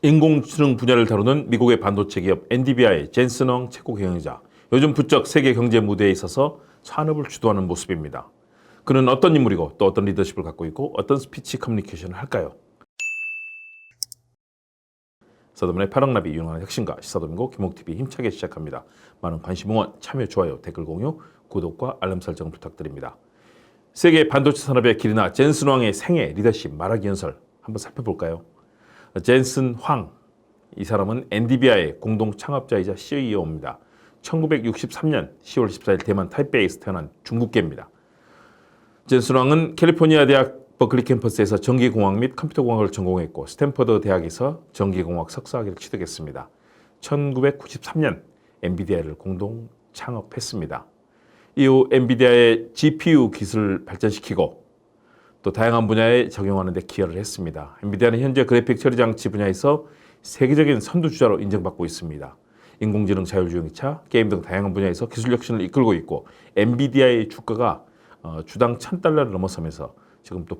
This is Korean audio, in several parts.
인공지능 분야를 다루는 미국의 반도체 기업 엔비디아의 젠슨 왕 최고 경영자. 요즘 부쩍 세계 경제 무대에 있어서 산업을 주도하는 모습입니다. 그는 어떤 인물이고 또 어떤 리더십을 갖고 있고 어떤 스피치 커뮤니케이션을 할까요? 서도문의 파랑나비 유능한 혁신가 시사도민고 김옥TV 힘차게 시작합니다. 많은 관심 응원, 참여, 좋아요, 댓글 공유, 구독과 알람 설정 부탁드립니다. 세계 반도체 산업의 길이나 젠슨 왕의 생애, 리더십, 말하기 연설 한번 살펴볼까요? 젠슨 황, 이 사람은 엔비디아의 공동 창업자이자 CEO입니다. 1963년 10월 14일 대만 타이베이에서 태어난 중국계입니다. 젠슨 왕은 캘리포니아 대학 버클리 캠퍼스에서 전기공학 및 컴퓨터공학을 전공했고 스탠퍼드 대학에서 전기공학 석사학위를 취득했습니다. 1993년 엔비디아를 공동 창업했습니다. 이후 엔비디아의 GPU 기술을 발전시키고 또 다양한 분야에 적용하는 데 기여를 했습니다. 엔비디아는 현재 그래픽 처리 장치 분야에서 세계적인 선두주자로 인정받고 있습니다. 인공지능, 자율주행차, 게임 등 다양한 분야에서 기술 혁신을 이끌고 있고 엔비디아의 주가가 주당 $1,000를 넘어서면서 지금 또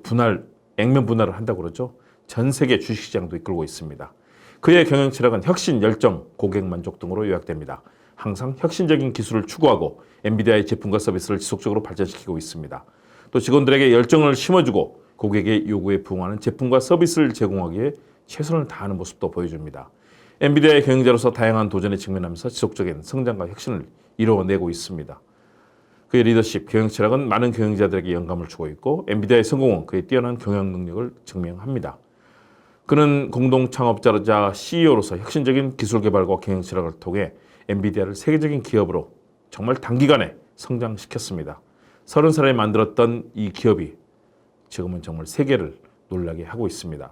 액면 분할을 한다고 그러죠. 전 세계 주식시장도 이끌고 있습니다. 그의 경영 철학은 혁신, 열정, 고객 만족 등으로 요약됩니다. 항상 혁신적인 기술을 추구하고 엔비디아의 제품과 서비스를 지속적으로 발전시키고 있습니다. 또 직원들에게 열정을 심어주고 고객의 요구에 부응하는 제품과 서비스를 제공하기에 최선을 다하는 모습도 보여줍니다. 엔비디아의 경영자로서 다양한 도전에 직면하면서 지속적인 성장과 혁신을 이루어내고 있습니다. 그의 리더십, 경영 철학은 많은 경영자들에게 영감을 주고 있고 엔비디아의 성공은 그의 뛰어난 경영 능력을 증명합니다. 그는 공동 창업자로자 CEO로서 혁신적인 기술 개발과 경영 철학을 통해 엔비디아를 세계적인 기업으로 정말 단기간에 성장시켰습니다. 30살에 만들었던 이 기업이 지금은 정말 세계를 놀라게 하고 있습니다.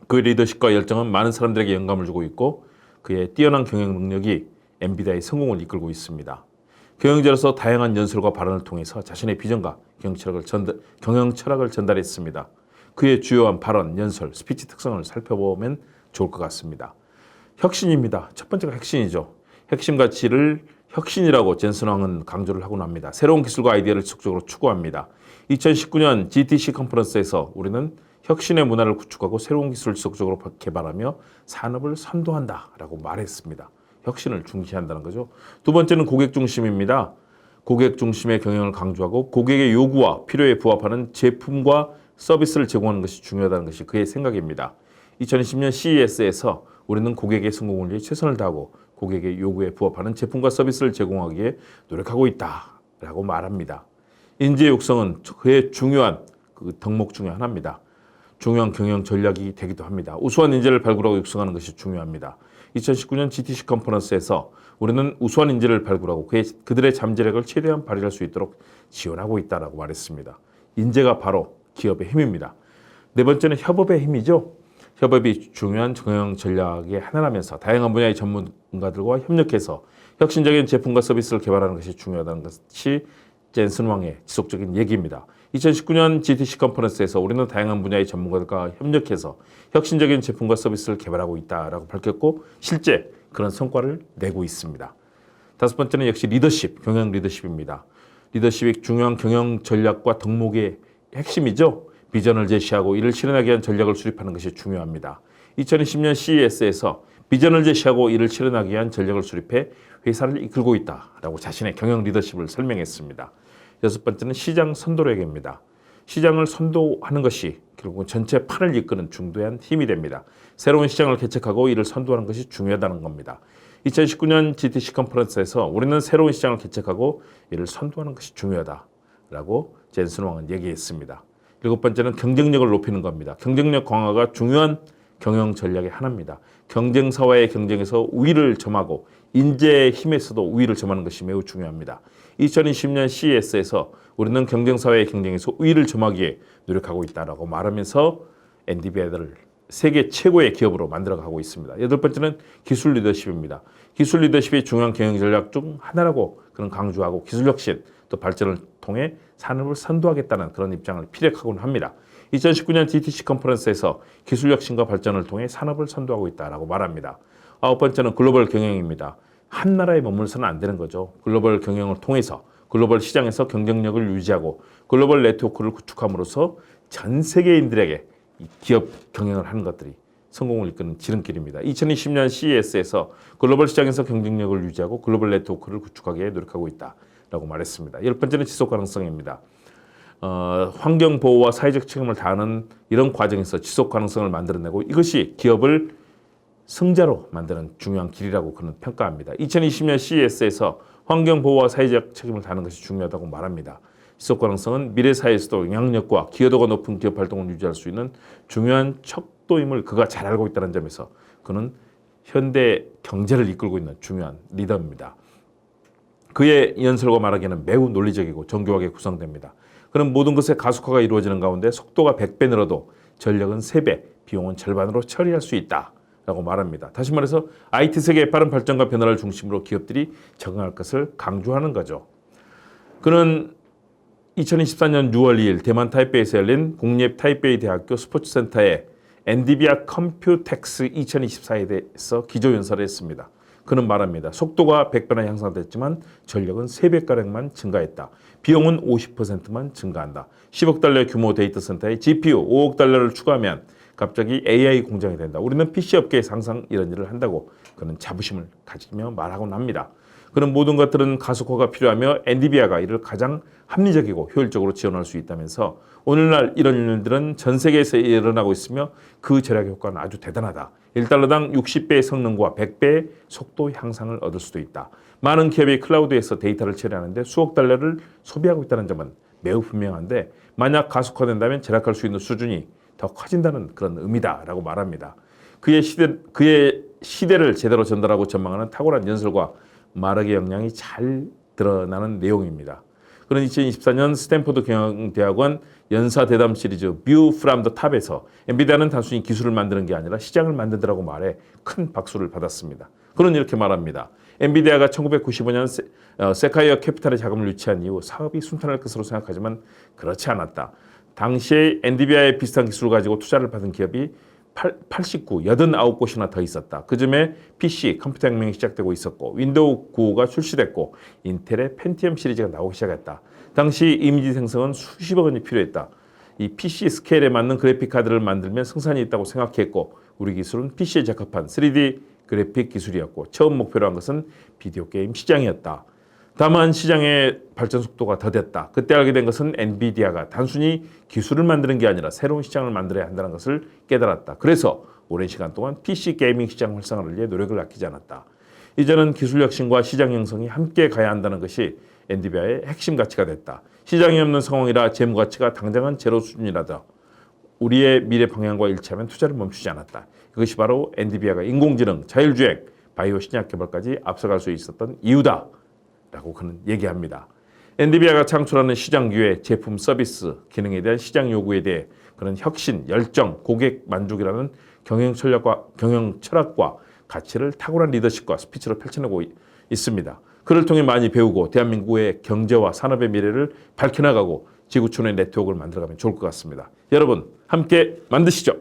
그의 리더십과 열정은 많은 사람들에게 영감을 주고 있고 그의 뛰어난 경영 능력이 엔비디아의 성공을 이끌고 있습니다. 경영자로서 다양한 연설과 발언을 통해서 자신의 비전과 경영 철학을 전달했습니다. 그의 주요한 발언, 연설, 스피치 특성을 살펴보면 좋을 것 같습니다. 혁신입니다. 첫 번째가 혁신이죠. 핵심 가치를 혁신이라고 젠슨 왕은 강조를 하곤 합니다. 새로운 기술과 아이디어를 지속적으로 추구합니다. 2019년 GTC 컨퍼런스에서 우리는 혁신의 문화를 구축하고 새로운 기술을 지속적으로 개발하며 산업을 선도한다라고 말했습니다. 혁신을 중시한다는 거죠. 두 번째는 고객 중심입니다. 고객 중심의 경영을 강조하고 고객의 요구와 필요에 부합하는 제품과 서비스를 제공하는 것이 중요하다는 것이 그의 생각입니다. 2020년 CES에서 우리는 고객의 성공을 위해 최선을 다하고 고객의 요구에 부합하는 제품과 서비스를 제공하기에 노력하고 있다라고 말합니다. 인재 육성은 그의 중요한 덕목 중에 하나입니다. 중요한 경영 전략이 되기도 합니다. 우수한 인재를 발굴하고 육성하는 것이 중요합니다. 2019년 GTC 컨퍼런스에서 우리는 우수한 인재를 발굴하고 그들의 잠재력을 최대한 발휘할 수 있도록 지원하고 있다라고 말했습니다. 인재가 바로 기업의 힘입니다. 네 번째는 협업의 힘이죠. 협업이 중요한 경영 전략의 하나라면서 다양한 분야의 전문가들과 협력해서 혁신적인 제품과 서비스를 개발하는 것이 중요하다는 것이 젠슨 왕의 지속적인 얘기입니다. 2019년 GTC 컨퍼런스에서 우리는 다양한 분야의 전문가들과 협력해서 혁신적인 제품과 서비스를 개발하고 있다라고 밝혔고 실제 그런 성과를 내고 있습니다. 다섯 번째는 역시 리더십, 경영 리더십입니다. 리더십이 중요한 경영 전략과 덕목의 핵심이죠. 비전을 제시하고 이를 실현하기 위한 전략을 수립하는 것이 중요합니다. 2020년 CES에서 비전을 제시하고 이를 실현하기 위한 전략을 수립해 회사를 이끌고 있다라고 자신의 경영 리더십을 설명했습니다. 여섯 번째는 시장 선도력입니다. 시장을 선도하는 것이 결국은 전체 판을 이끄는 중요한 힘이 됩니다. 새로운 시장을 개척하고 이를 선도하는 것이 중요하다는 겁니다. 2019년 GTC 컨퍼런스에서 우리는 새로운 시장을 개척하고 이를 선도하는 것이 중요하다라고 젠슨 왕은 얘기했습니다. 일곱 번째는 경쟁력을 높이는 겁니다. 경쟁력 강화가 중요한 경영 전략의 하나입니다. 경쟁사와의 경쟁에서 우위를 점하고 인재의 힘에서도 우위를 점하는 것이 매우 중요합니다. 2020년 CES에서 우리는 경쟁사와의 경쟁에서 우위를 점하기에 노력하고 있다라고 말하면서 엔비디아를 세계 최고의 기업으로 만들어가고 있습니다. 여덟 번째는 기술 리더십입니다. 기술 리더십이 중요한 경영 전략 중 하나라고 그는 강조하고 기술 혁신 또 발전을 통해 산업을 선도하겠다는 그런 입장을 피력하곤 합니다. 2019년 GTC 컨퍼런스에서 기술 혁신과 발전을 통해 산업을 선도하고 있다라고 말합니다. 아홉 번째는 글로벌 경영입니다. 한 나라에 머물러서는 안 되는 거죠. 글로벌 경영을 통해서 글로벌 시장에서 경쟁력을 유지하고 글로벌 네트워크를 구축함으로써 전 세계인들에게 기업 경영을 하는 것들이 성공을 이끄는 지름길입니다. 2020년 CES에서 글로벌 시장에서 경쟁력을 유지하고 글로벌 네트워크를 구축하기 위해 노력하고 있다라고 말했습니다. 10번째는 지속 가능성입니다. 환경 보호와 사회적 책임을 다하는 이런 과정에서 지속 가능성을 만들어내고 이것이 기업을 승자로 만드는 중요한 길이라고 그는 평가합니다. 2020년 CES에서 환경 보호와 사회적 책임을 다하는 것이 중요하다고 말합니다. 지속 가능성은 미래 사회에서도 영향력과 기여도가 높은 기업 활동을 유지할 수 있는 중요한 척도임을 그가 잘 알고 있다는 점에서 그는 현대 경제를 이끌고 있는 중요한 리더입니다. 그의 연설과 말하기는 매우 논리적이고 정교하게 구성됩니다. 그는 모든 것의 가속화가 이루어지는 가운데 속도가 100배 늘어도 전력은 3배, 비용은 절반으로 처리할 수 있다 라고 말합니다. 다시 말해서 IT 세계의 빠른 발전과 변화를 중심으로 기업들이 적응할 것을 강조하는 거죠. 그는 2024년 6월 2일 대만 타이베이에서 열린 국립 타이베이 대학교 스포츠센터에 엔비디아 컴퓨텍스 2024에 대해서 기조연설을 했습니다. 그는 말합니다. 속도가 100배나 향상됐지만 전력은 3배가량만 증가했다. 비용은 50%만 증가한다. 10억 달러 규모 데이터 센터에 GPU 5억 달러를 추가하면 갑자기 AI 공장이 된다. 우리는 PC 업계에서 항상 이런 일을 한다고 그는 자부심을 가지며 말하곤 합니다. 그런 모든 것들은 가속화가 필요하며 엔비디아가 이를 가장 합리적이고 효율적으로 지원할 수 있다면서 오늘날 이런 일들은 전 세계에서 일어나고 있으며 그 절약 효과는 아주 대단하다. 1달러당 60배의 성능과 100배의 속도 향상을 얻을 수도 있다. 많은 기업이 클라우드에서 데이터를 처리하는데 수억 달러를 소비하고 있다는 점은 매우 분명한데 만약 가속화된다면 절약할 수 있는 수준이 더 커진다는 그런 의미다라고 말합니다. 그의 시대를 제대로 전달하고 전망하는 탁월한 연설과 말하기 역량이 잘 드러나는 내용입니다. 그런 2024년 스탠포드 경영대학원 연사대담 시리즈 뷰 프롬 더 탑에서 엔비디아는 단순히 기술을 만드는 게 아니라 시장을 만든다라고 말해 큰 박수를 받았습니다. 그는 이렇게 말합니다. 엔비디아가 1995년 세카이어 캐피탈의 자금을 유치한 이후 사업이 순탄할 것으로 생각하지만 그렇지 않았다. 당시에 엔비디아의 비슷한 기술을 가지고 투자를 받은 기업이 89곳이나 더 있었다. 그쯤에 PC, 컴퓨터 혁명이 시작되고 있었고 윈도우 95가 출시됐고 인텔의 펜티엄 시리즈가 나오기 시작했다. 당시 이미지 생성은 수십억 원이 필요했다. 이 PC 스케일에 맞는 그래픽 카드를 만들면 생산이 있다고 생각했고 우리 기술은 PC에 적합한 3D 그래픽 기술이었고 처음 목표로 한 것은 비디오 게임 시장이었다. 다만 시장의 발전 속도가 더뎠다. 그때 알게 된 것은 엔비디아가 단순히 기술을 만드는 게 아니라 새로운 시장을 만들어야 한다는 것을 깨달았다. 그래서 오랜 시간 동안 PC 게이밍 시장 활성화를 위해 노력을 아끼지 않았다. 이제는 기술 혁신과 시장 형성이 함께 가야 한다는 것이 엔비디아의 핵심 가치가 됐다. 시장이 없는 상황이라 재무 가치가 당장은 제로 수준이라도 우리의 미래 방향과 일치하면 투자를 멈추지 않았다. 이것이 바로 엔비디아가 인공지능, 자율주행, 바이오 신약 개발까지 앞서갈 수 있었던 이유다. 라고 그는 얘기합니다. 엔비디아가 창출하는 시장 기회, 제품, 서비스, 기능에 대한 시장 요구에 대해 그런 혁신, 열정, 고객 만족이라는 경영 철학과 가치를 탁월한 리더십과 스피치로 펼쳐내고 있습니다. 그를 통해 많이 배우고 대한민국의 경제와 산업의 미래를 밝혀나가고 지구촌의 네트워크를 만들어가면 좋을 것 같습니다. 여러분 함께 만드시죠.